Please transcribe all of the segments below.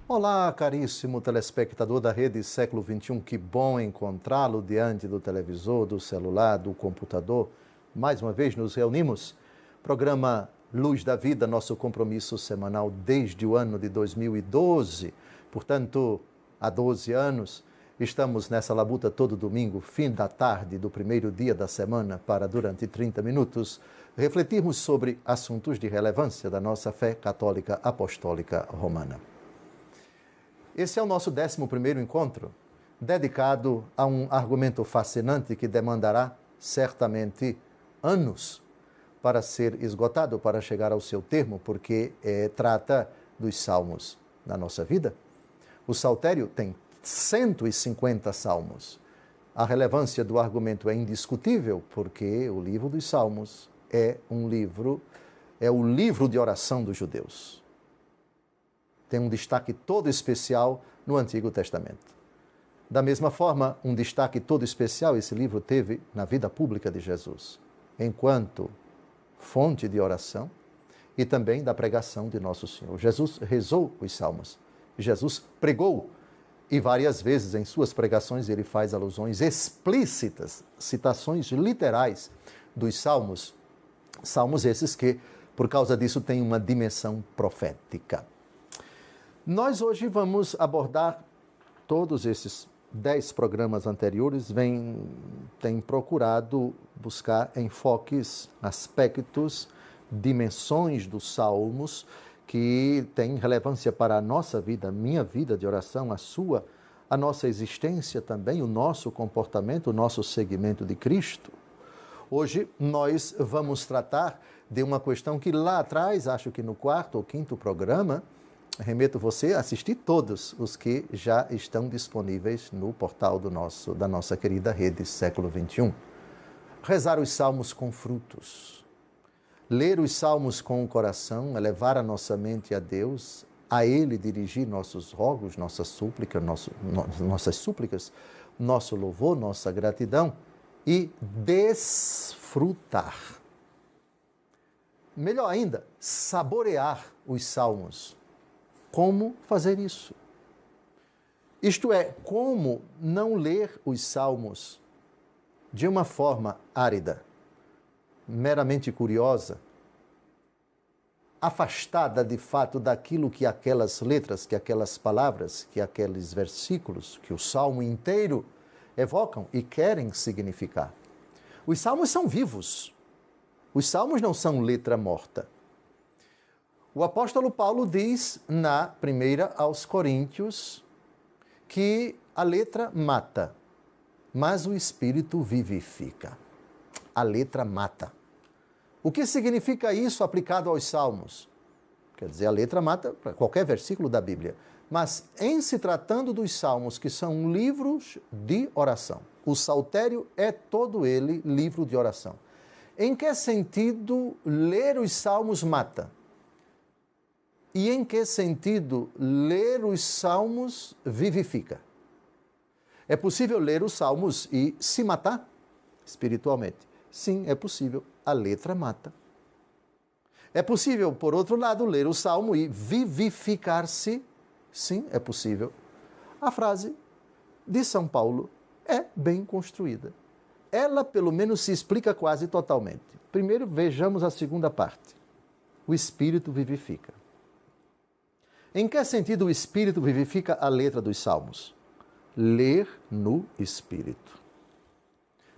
Olá, caríssimo telespectador da Rede Século XXI, que bom encontrá-lo diante do televisor, do celular, do computador. Mais uma vez nos reunimos. Programa Luz da Vida, nosso compromisso semanal desde o ano de 2012. Portanto, há 12 anos, estamos nessa labuta todo domingo, fim da tarde do primeiro dia da semana, para, durante 30 minutos, refletirmos sobre assuntos de relevância da nossa fé católica apostólica romana. Esse é o nosso 11º encontro, dedicado a um argumento fascinante que demandará, certamente, anos para ser esgotado, para chegar ao seu termo, porque trata dos salmos na nossa vida. O saltério tem 150 salmos. A relevância do argumento é indiscutível, porque o livro dos salmos é o livro de oração dos judeus. Tem um destaque todo especial no Antigo Testamento. Da mesma forma, um destaque todo especial esse livro teve na vida pública de Jesus, enquanto fonte de oração e também da pregação de Nosso Senhor. Jesus rezou os salmos, Jesus pregou, e várias vezes em suas pregações ele faz alusões explícitas, citações literais dos salmos. Salmos esses que, por causa disso, têm uma dimensão profética. Nós hoje vamos abordar todos esses 10 programas anteriores, têm procurado buscar enfoques, aspectos, dimensões dos salmos que têm relevância para a nossa vida, a minha vida de oração, a sua, a nossa existência também, o nosso comportamento, o nosso seguimento de Cristo. Hoje nós vamos tratar de uma questão que lá atrás, acho que no 4º ou 5º programa, remeto você a assistir todos os que já estão disponíveis no portal da nossa querida Rede Século XXI. Rezar os salmos com frutos. Ler os salmos com o coração, elevar a nossa mente a Deus, a Ele dirigir nossos rogos, nossas súplicas, nosso louvor, nossa gratidão e desfrutar. Melhor ainda, saborear os salmos. Como fazer isso? Isto é, como não ler os salmos de uma forma árida, meramente curiosa, afastada de fato daquilo que aquelas letras, que aquelas palavras, que aqueles versículos, que o salmo inteiro evocam e querem significar. Os salmos são vivos. Os salmos não são letra morta. O apóstolo Paulo diz na primeira aos Coríntios que a letra mata, mas o Espírito vivifica. A letra mata. O que significa isso aplicado aos salmos? Quer dizer, a letra mata para qualquer versículo da Bíblia. Mas em se tratando dos salmos, que são livros de oração, o saltério é todo ele livro de oração. Em que sentido ler os salmos mata? E em que sentido ler os salmos vivifica? É possível ler os salmos e se matar espiritualmente? Sim, é possível. A letra mata. É possível, por outro lado, ler o salmo e vivificar-se? Sim, é possível. A frase de São Paulo é bem construída. Ela, pelo menos, se explica quase totalmente. Primeiro, vejamos a segunda parte. O Espírito vivifica. Em que sentido o Espírito vivifica a letra dos salmos? Ler no Espírito.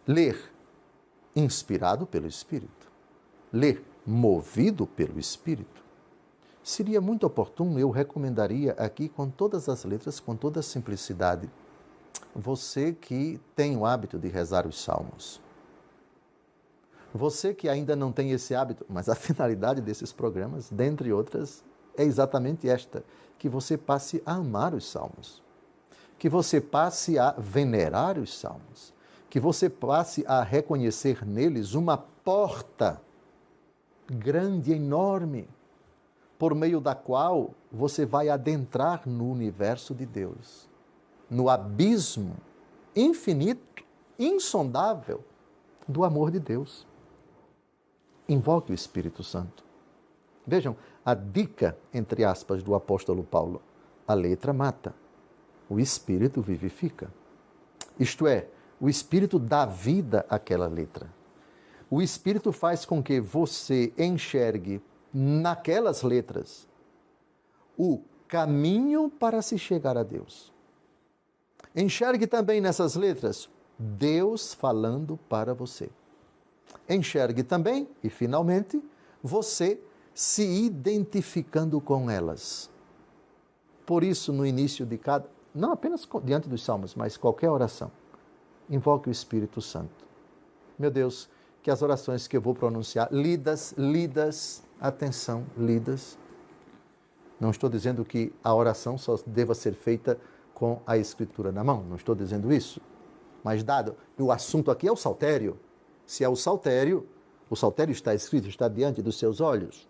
Ler inspirado pelo Espírito. Ler movido pelo Espírito. Seria muito oportuno, eu recomendaria aqui com todas as letras, com toda a simplicidade, você que tem o hábito de rezar os salmos. Você que ainda não tem esse hábito, mas a finalidade desses programas, dentre outras, é exatamente esta, que você passe a amar os salmos, que você passe a venerar os salmos, que você passe a reconhecer neles uma porta grande, enorme, por meio da qual você vai adentrar no universo de Deus, no abismo infinito, insondável do amor de Deus. Invoque o Espírito Santo. Vejam, a dica, entre aspas, do apóstolo Paulo: a letra mata, o Espírito vivifica. Isto é, o Espírito dá vida àquela letra. O Espírito faz com que você enxergue naquelas letras o caminho para se chegar a Deus. Enxergue também nessas letras Deus falando para você. Enxergue também, e finalmente, você se identificando com elas. Por isso, no início de cada, não apenas diante dos salmos, mas qualquer oração, invoque o Espírito Santo. Meu Deus, que as orações que eu vou pronunciar, lidas, atenção, lidas. Não estou dizendo que a oração só deva ser feita com a Escritura na mão, não estou dizendo isso. Mas dado, o assunto aqui é o saltério. Se é o saltério está escrito, está diante dos seus olhos.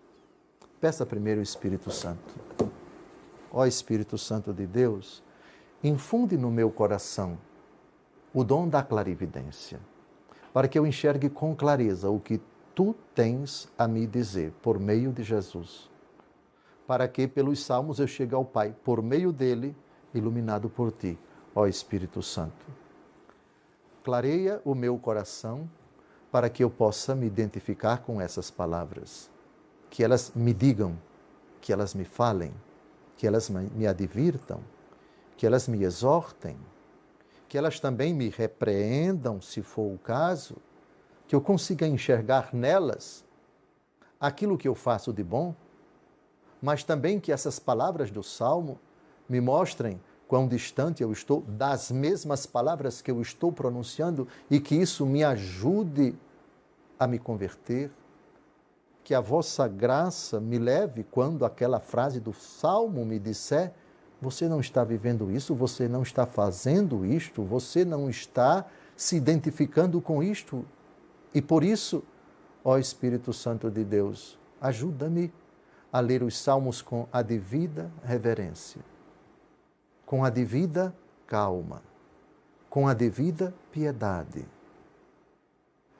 Peça primeiro o Espírito Santo. Ó Espírito Santo de Deus, infunde no meu coração o dom da clarividência, para que eu enxergue com clareza o que tu tens a me dizer por meio de Jesus, para que pelos salmos eu chegue ao Pai, por meio dele, iluminado por ti, ó Espírito Santo. Clareia o meu coração para que eu possa me identificar com essas palavras, que elas me digam, que elas me falem, que elas me advirtam, que elas me exortem, que elas também me repreendam, se for o caso, que eu consiga enxergar nelas aquilo que eu faço de bom, mas também que essas palavras do Salmo me mostrem quão distante eu estou das mesmas palavras que eu estou pronunciando e que isso me ajude a me converter. Que a vossa graça me leve quando aquela frase do Salmo me disser: você não está vivendo isso, você não está fazendo isto, você não está se identificando com isto. E por isso, ó Espírito Santo de Deus, ajuda-me a ler os Salmos com a devida reverência, com a devida calma, com a devida piedade,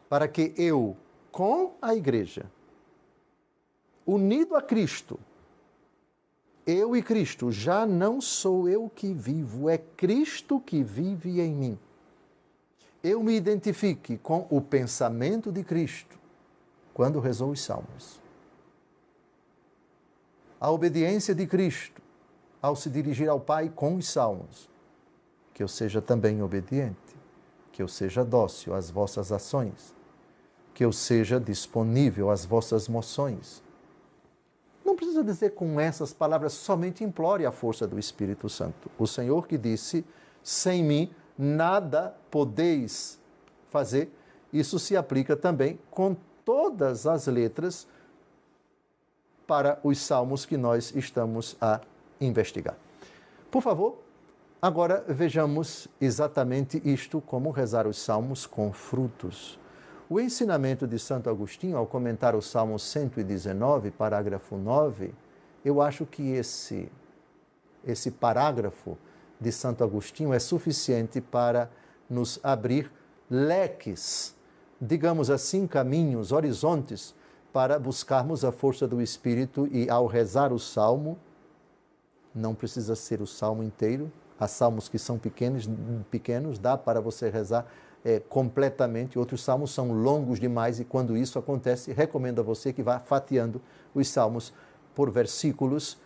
para que eu, com a Igreja, unido a Cristo, eu e Cristo, já não sou eu que vivo, é Cristo que vive em mim. Eu me identifique com o pensamento de Cristo quando rezou os Salmos. A obediência de Cristo ao se dirigir ao Pai com os Salmos. Que eu seja também obediente, que eu seja dócil às vossas ações, que eu seja disponível às vossas moções. Não precisa dizer com essas palavras, somente implore a força do Espírito Santo. O Senhor que disse: sem mim nada podeis fazer. Isso se aplica também com todas as letras para os salmos que nós estamos a investigar. Por favor, agora vejamos exatamente isto, como rezar os salmos com frutos. O ensinamento de Santo Agostinho, ao comentar o Salmo 119, parágrafo 9, eu acho que esse parágrafo de Santo Agostinho é suficiente para nos abrir leques, digamos assim, caminhos, horizontes, para buscarmos a força do Espírito e, ao rezar o Salmo, não precisa ser o Salmo inteiro, há salmos que são pequenos, dá para você rezar completamente. Outros salmos são longos demais e, quando isso acontece, recomendo a você que vá fatiando os salmos por versículos,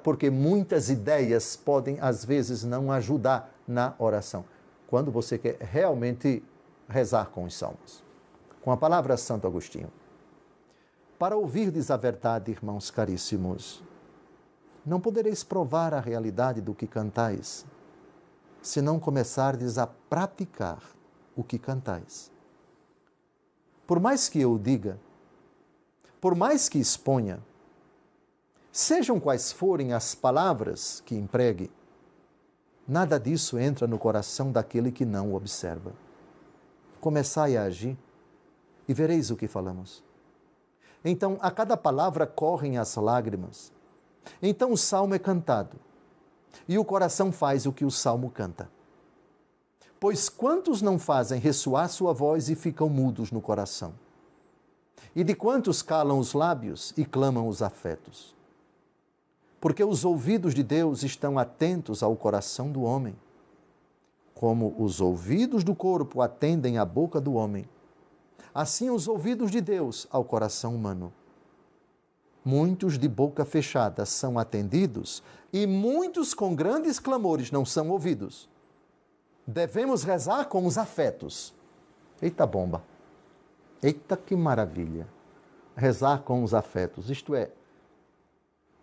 porque muitas ideias podem, às vezes, não ajudar na oração, quando você quer realmente rezar com os salmos. Com a palavra Santo Agostinho: para ouvirdes a verdade, irmãos caríssimos, não podereis provar a realidade do que cantais, se não começardes a praticar o que cantais. Por mais que eu diga, por mais que exponha, sejam quais forem as palavras que empregue, nada disso entra no coração daquele que não o observa. Começai a agir e vereis o que falamos. Então, a cada palavra correm as lágrimas, Então o salmo é cantado, e o coração faz o que o salmo canta. Pois quantos não fazem ressoar sua voz e ficam mudos no coração? E de quantos calam os lábios e clamam os afetos? Porque os ouvidos de Deus estão atentos ao coração do homem, como os ouvidos do corpo atendem à boca do homem, assim os ouvidos de Deus ao coração humano. Muitos de boca fechada são atendidos e muitos com grandes clamores não são ouvidos. Devemos rezar com os afetos. Eita bomba! Eita que maravilha! Rezar com os afetos, isto é,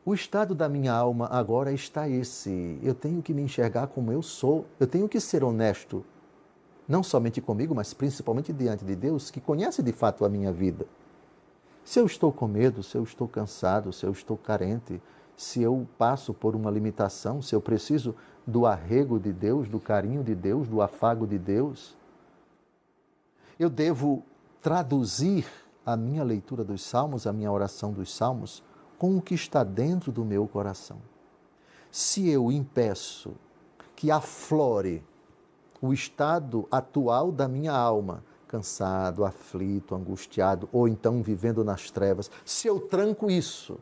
o estado da minha alma agora está esse. Eu tenho que me enxergar como eu sou. Eu tenho que ser honesto, não somente comigo, mas principalmente diante de Deus, que conhece de fato a minha vida. Se eu estou com medo, se eu estou cansado, se eu estou carente, se eu passo por uma limitação, se eu preciso do arrego de Deus, do carinho de Deus, do afago de Deus, eu devo traduzir a minha leitura dos salmos, a minha oração dos salmos, com o que está dentro do meu coração. Se eu impeço que aflore o estado atual da minha alma, cansado, aflito, angustiado, ou então vivendo nas trevas, se eu tranco isso,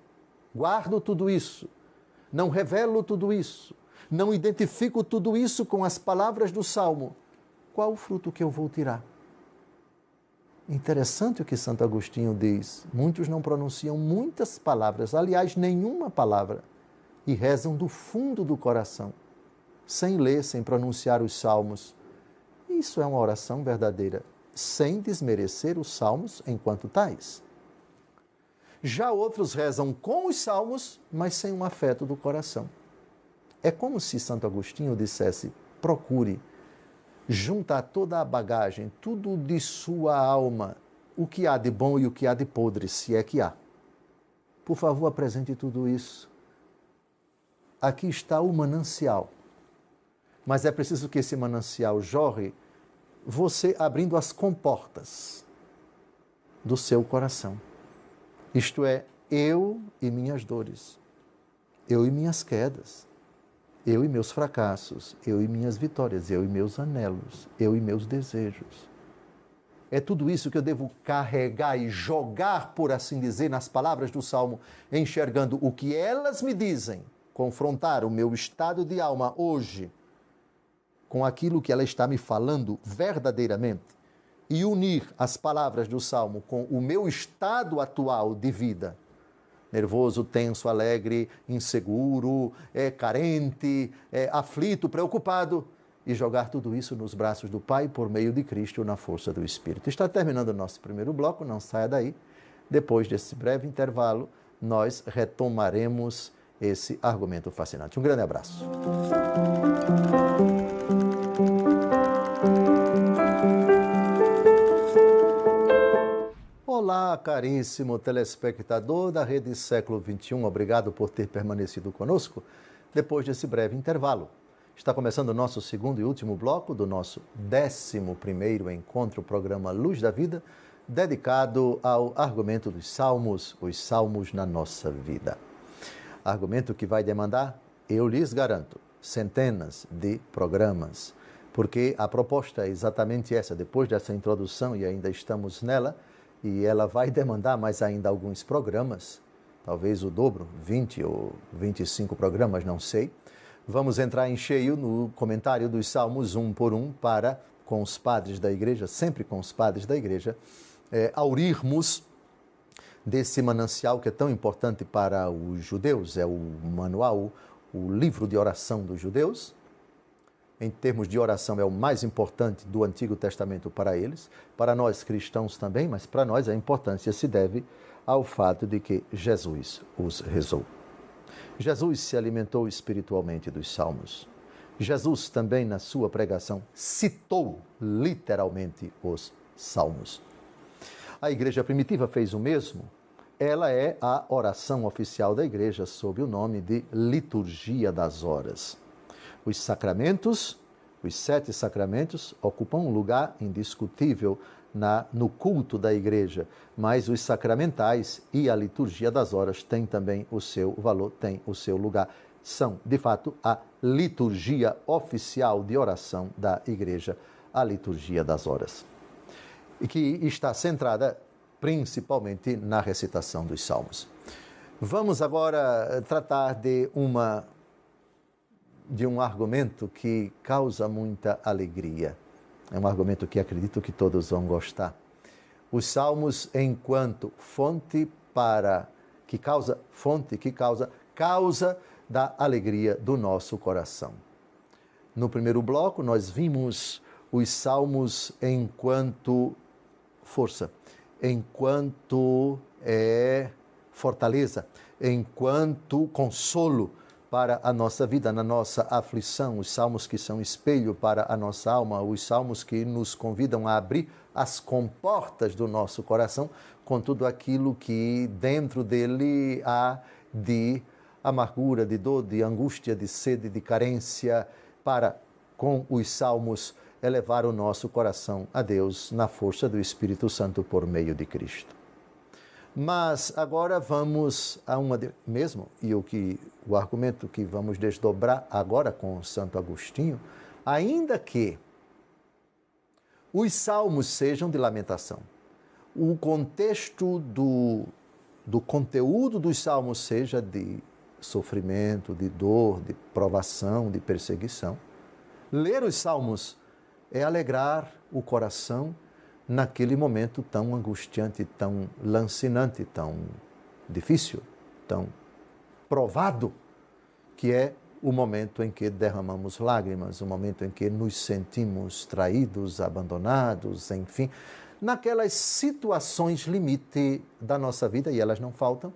guardo tudo isso, não revelo tudo isso, não identifico tudo isso com as palavras do Salmo, qual o fruto que eu vou tirar? Interessante o que Santo Agostinho diz. Muitos não pronunciam muitas palavras, aliás, nenhuma palavra, e rezam do fundo do coração, sem ler, sem pronunciar os salmos. Isso é uma oração verdadeira, sem desmerecer os salmos enquanto tais. Já outros rezam com os salmos, mas sem um afeto do coração. É como se Santo Agostinho dissesse: procure juntar toda a bagagem, tudo de sua alma, o que há de bom e o que há de podre, se é que há. Por favor, apresente tudo isso. Aqui está o manancial. Mas é preciso que esse manancial jorre você abrindo as comportas do seu coração. Isto é, eu e minhas dores, eu e minhas quedas, eu e meus fracassos, eu e minhas vitórias, eu e meus anelos, eu e meus desejos. É tudo isso que eu devo carregar e jogar, por assim dizer, nas palavras do Salmo, enxergando o que elas me dizem, confrontar o meu estado de alma hoje com aquilo que ela está me falando verdadeiramente e unir as palavras do Salmo com o meu estado atual de vida, nervoso, tenso, alegre, inseguro, carente, aflito, preocupado, e jogar tudo isso nos braços do Pai por meio de Cristo na força do Espírito. Está terminando o nosso primeiro bloco, não saia daí. Depois desse breve intervalo, nós retomaremos esse argumento fascinante. Um grande abraço. Olá, caríssimo telespectador da Rede Século XXI. Obrigado por ter permanecido conosco depois desse breve intervalo. Está começando o nosso segundo e último bloco do nosso 11º encontro, programa Luz da Vida, dedicado ao argumento dos Salmos, os Salmos na nossa vida. Argumento que vai demandar, eu lhes garanto, centenas de programas, porque a proposta é exatamente essa. Depois dessa introdução, e ainda estamos nela, e ela vai demandar mais ainda alguns programas, talvez o dobro, 20 ou 25 programas, não sei. Vamos entrar em cheio no comentário dos Salmos um por um para, com os padres da igreja, sempre com os padres da igreja, aurirmos desse manancial que é tão importante para os judeus, é o manual, o livro de oração dos judeus. Em termos de oração, é o mais importante do Antigo Testamento para eles, para nós cristãos também, mas para nós a importância se deve ao fato de que Jesus os rezou. Jesus se alimentou espiritualmente dos Salmos. Jesus também, na sua pregação, citou literalmente os Salmos. A igreja primitiva fez o mesmo. Ela é a oração oficial da igreja sob o nome de Liturgia das Horas. Os sacramentos, os 7 sacramentos, ocupam um lugar indiscutível no culto da igreja, mas os sacramentais e a liturgia das horas têm também o seu valor, têm o seu lugar. São, de fato, a liturgia oficial de oração da igreja, a liturgia das horas, e que está centrada principalmente na recitação dos salmos. Vamos agora tratar de um argumento que causa muita alegria. É um argumento que acredito que todos vão gostar. Os salmos enquanto causa da alegria do nosso coração. No primeiro bloco nós vimos os salmos enquanto força, enquanto fortaleza, enquanto consolo para a nossa vida, na nossa aflição, os salmos que são espelho para a nossa alma, os salmos que nos convidam a abrir as comportas do nosso coração com tudo aquilo que dentro dele há de amargura, de dor, de angústia, de sede, de carência, para, com os salmos, elevar o nosso coração a Deus na força do Espírito Santo por meio de Cristo. Mas agora vamos a o argumento que vamos desdobrar agora com Santo Agostinho, ainda que os salmos sejam de lamentação, o contexto do conteúdo dos salmos seja de sofrimento, de dor, de provação, de perseguição, ler os salmos é alegrar o coração naquele momento tão angustiante, tão lancinante, tão difícil, tão provado, que é o momento em que derramamos lágrimas, o momento em que nos sentimos traídos, abandonados, enfim, naquelas situações limite da nossa vida, e elas não faltam,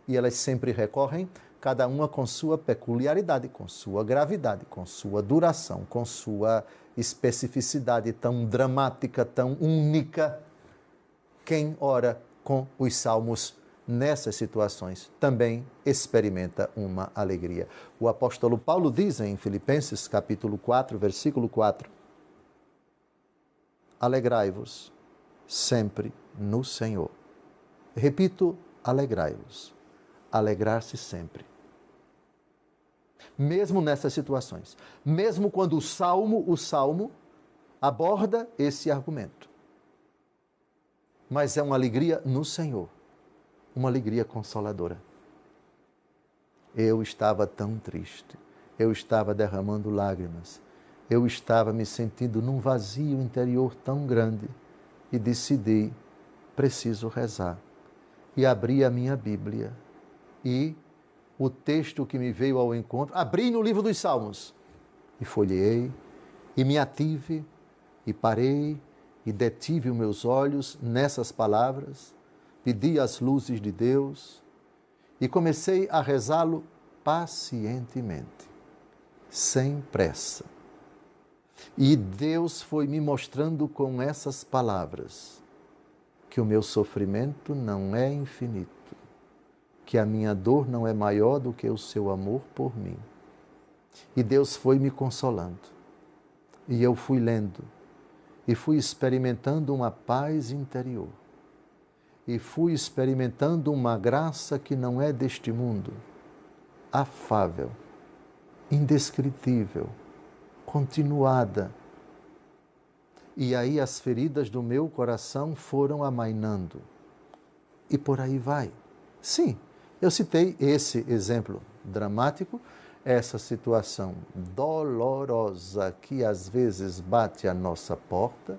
e elas sempre recorrem, cada uma com sua peculiaridade, com sua gravidade, com sua duração, com sua especificidade tão dramática, tão única. Quem ora com os salmos nessas situações também experimenta uma alegria. O apóstolo Paulo diz em Filipenses capítulo 4, versículo 4: alegrai-vos sempre no Senhor. Repito, alegrai-vos. Alegrar-se sempre. Mesmo nessas situações, mesmo quando o salmo aborda esse argumento. Mas é uma alegria no Senhor, uma alegria consoladora. Eu estava tão triste, eu estava derramando lágrimas, eu estava me sentindo num vazio interior tão grande e decidi, preciso rezar. E abri a minha Bíblia e o texto que me veio ao encontro, abri no livro dos Salmos e folheei, e me ative, e parei, e detive os meus olhos nessas palavras, pedi as luzes de Deus e comecei a rezá-lo pacientemente, sem pressa. E Deus foi me mostrando com essas palavras que o meu sofrimento não é infinito, que a minha dor não é maior do que o seu amor por mim. E Deus foi me consolando. E eu fui lendo, e fui experimentando uma paz interior. E fui experimentando uma graça que não é deste mundo, afável, indescritível, continuada. E aí as feridas do meu coração foram amainando. E por aí vai. Sim, eu citei esse exemplo dramático, essa situação dolorosa que às vezes bate à nossa porta,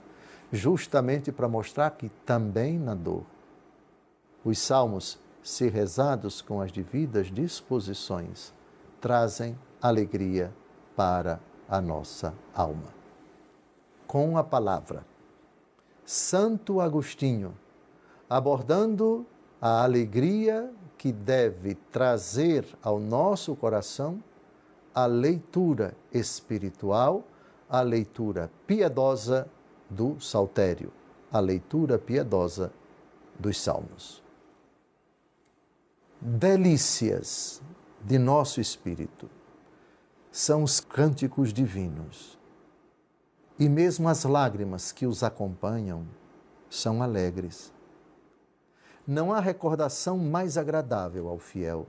justamente para mostrar que também na dor, os salmos, se rezados com as devidas disposições, trazem alegria para a nossa alma. Com a palavra, Santo Agostinho, abordando a alegria que deve trazer ao nosso coração a leitura espiritual, a leitura piedosa do saltério, a leitura piedosa dos salmos. Delícias de nosso espírito são os cânticos divinos, e mesmo as lágrimas que os acompanham são alegres. Não há recordação mais agradável ao fiel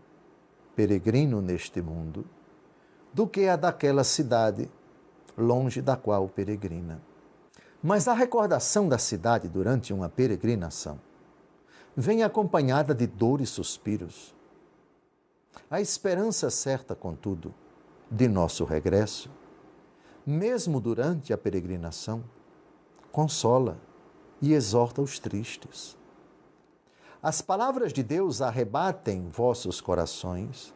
peregrino neste mundo do que a daquela cidade longe da qual peregrina. Mas a recordação da cidade durante uma peregrinação vem acompanhada de dor e suspiros. A esperança certa, contudo, de nosso regresso, mesmo durante a peregrinação, consola e exorta os tristes. As palavras de Deus arrebatem vossos corações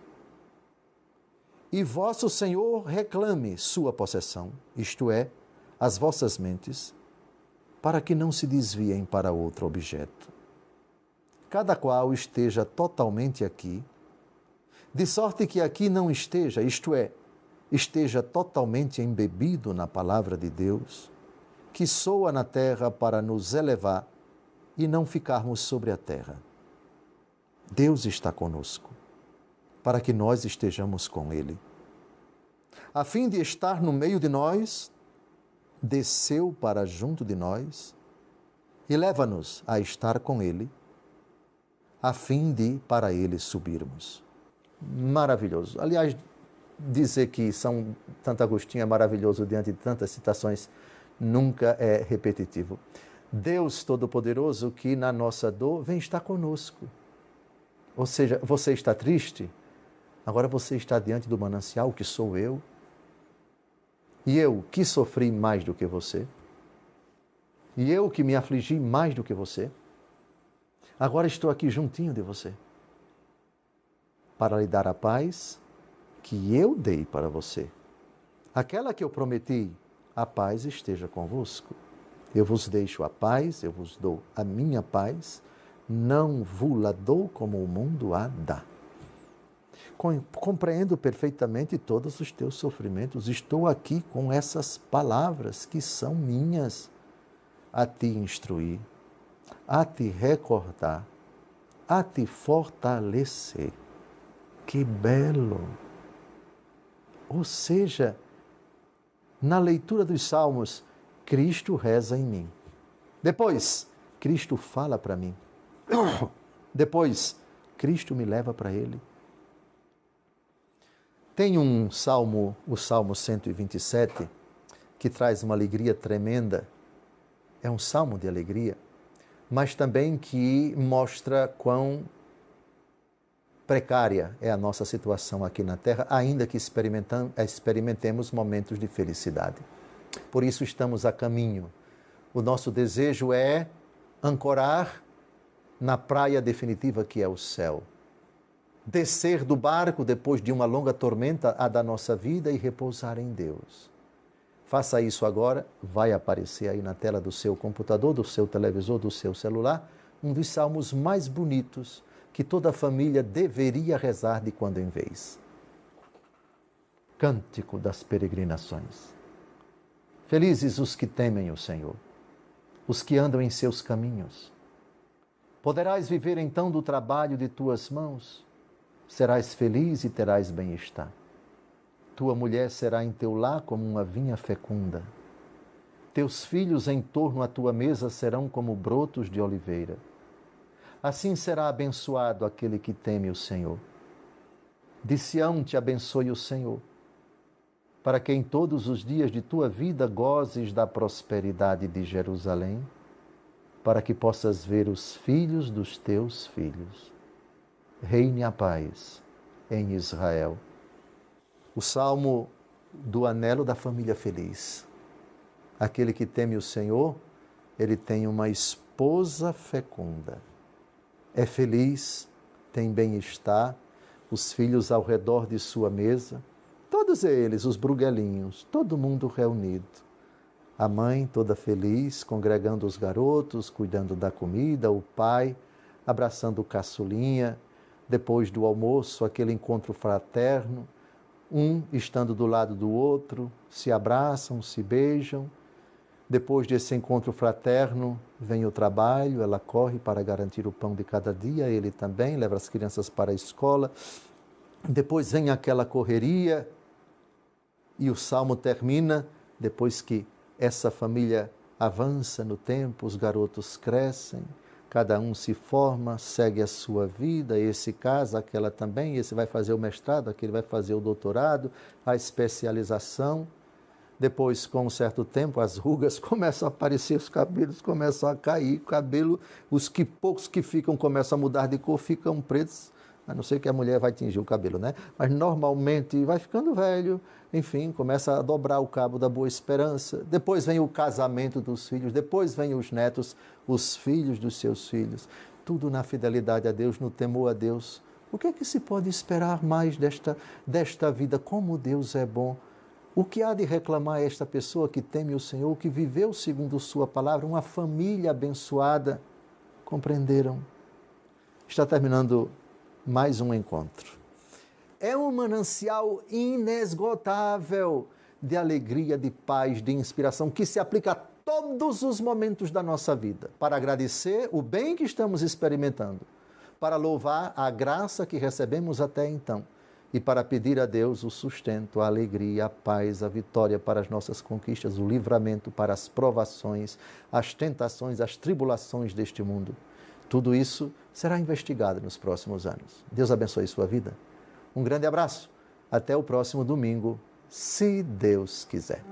e vosso Senhor reclame sua possessão, isto é, as vossas mentes, para que não se desviem para outro objeto. Cada qual esteja totalmente aqui, de sorte que aqui não esteja, isto é, esteja totalmente embebido na palavra de Deus, que soa na terra para nos elevar e não ficarmos sobre a terra. Deus está conosco, para que nós estejamos com Ele. A fim de estar no meio de nós, desceu para junto de nós e leva-nos a estar com Ele, a fim de para Ele subirmos. Maravilhoso. Aliás, dizer que Santo Agostinho é maravilhoso diante de tantas citações nunca é repetitivo. Deus Todo-Poderoso que na nossa dor vem estar conosco. Ou seja, você está triste? Agora você está diante do manancial que sou eu. E eu que sofri mais do que você. E eu que me afligi mais do que você. Agora estou aqui juntinho de você. Para lhe dar a paz que eu dei para você. Aquela que eu prometi, a paz esteja convosco. Eu vos deixo a paz, eu vos dou a minha paz, não vos-la dou como o mundo a dá. Compreendo perfeitamente todos os teus sofrimentos. Estou aqui com essas palavras que são minhas, a te instruir, a te recordar, a te fortalecer. Que belo! Ou seja, na leitura dos Salmos, Cristo reza em mim. Depois, Cristo fala para mim. Depois, Cristo me leva para Ele. Tem um salmo, o Salmo 127, que traz uma alegria tremenda. É um salmo de alegria, mas também que mostra quão precária é a nossa situação aqui na Terra, ainda que experimentemos momentos de felicidade. Por isso estamos a caminho. O nosso desejo é ancorar na praia definitiva que é o céu. Descer do barco depois de uma longa tormenta, a da nossa vida, e repousar em Deus. Faça isso agora, vai aparecer aí na tela do seu computador, do seu televisor, do seu celular, um dos salmos mais bonitos que toda família deveria rezar de quando em vez. Cântico das peregrinações. Felizes os que temem o Senhor, os que andam em seus caminhos. Poderás viver então do trabalho de tuas mãos, serás feliz e terás bem-estar. Tua mulher será em teu lar como uma vinha fecunda. Teus filhos em torno à tua mesa serão como brotos de oliveira. Assim será abençoado aquele que teme o Senhor. De Sião te abençoe o Senhor, para que em todos os dias de tua vida gozes da prosperidade de Jerusalém, para que possas ver os filhos dos teus filhos. Reine a paz em Israel. O salmo do anelo da família feliz. Aquele que teme o Senhor, ele tem uma esposa fecunda. É feliz, tem bem-estar, os filhos ao redor de sua mesa, todos eles, os bruguelinhos, todo mundo reunido. A mãe toda feliz, congregando os garotos, cuidando da comida, o pai abraçando o caçulinha. Depois do almoço, aquele encontro fraterno, um estando do lado do outro, se abraçam, se beijam. Depois desse encontro fraterno, vem o trabalho, ela corre para garantir o pão de cada dia, ele também leva as crianças para a escola. Depois vem aquela correria e o salmo termina depois que essa família avança no tempo, os garotos crescem, cada um se forma, segue a sua vida, esse casa, aquela também, esse vai fazer o mestrado, aquele vai fazer o doutorado, a especialização. Depois, com um certo tempo, as rugas começam a aparecer, os cabelos começam a cair, o cabelo, poucos que ficam começam a mudar de cor, ficam pretos, a não ser que a mulher vai tingir o cabelo, né? Mas normalmente vai ficando velho, enfim, começa a dobrar o cabo da boa esperança. Depois vem o casamento dos filhos, depois vem os netos, os filhos dos seus filhos. Tudo na fidelidade a Deus, no temor a Deus. O que é que se pode esperar mais desta vida? Como Deus é bom. O que há de reclamar esta pessoa que teme o Senhor, que viveu segundo sua palavra, uma família abençoada? Compreenderam? Está terminando mais um encontro. É um manancial inesgotável de alegria, de paz, de inspiração, que se aplica a todos os momentos da nossa vida, para agradecer o bem que estamos experimentando, para louvar a graça que recebemos até então e para pedir a Deus o sustento, a alegria, a paz, a vitória para as nossas conquistas, o livramento para as provações, as tentações, as tribulações deste mundo. Tudo isso será investigado nos próximos anos. Deus abençoe sua vida. Um grande abraço. Até o próximo domingo, se Deus quiser.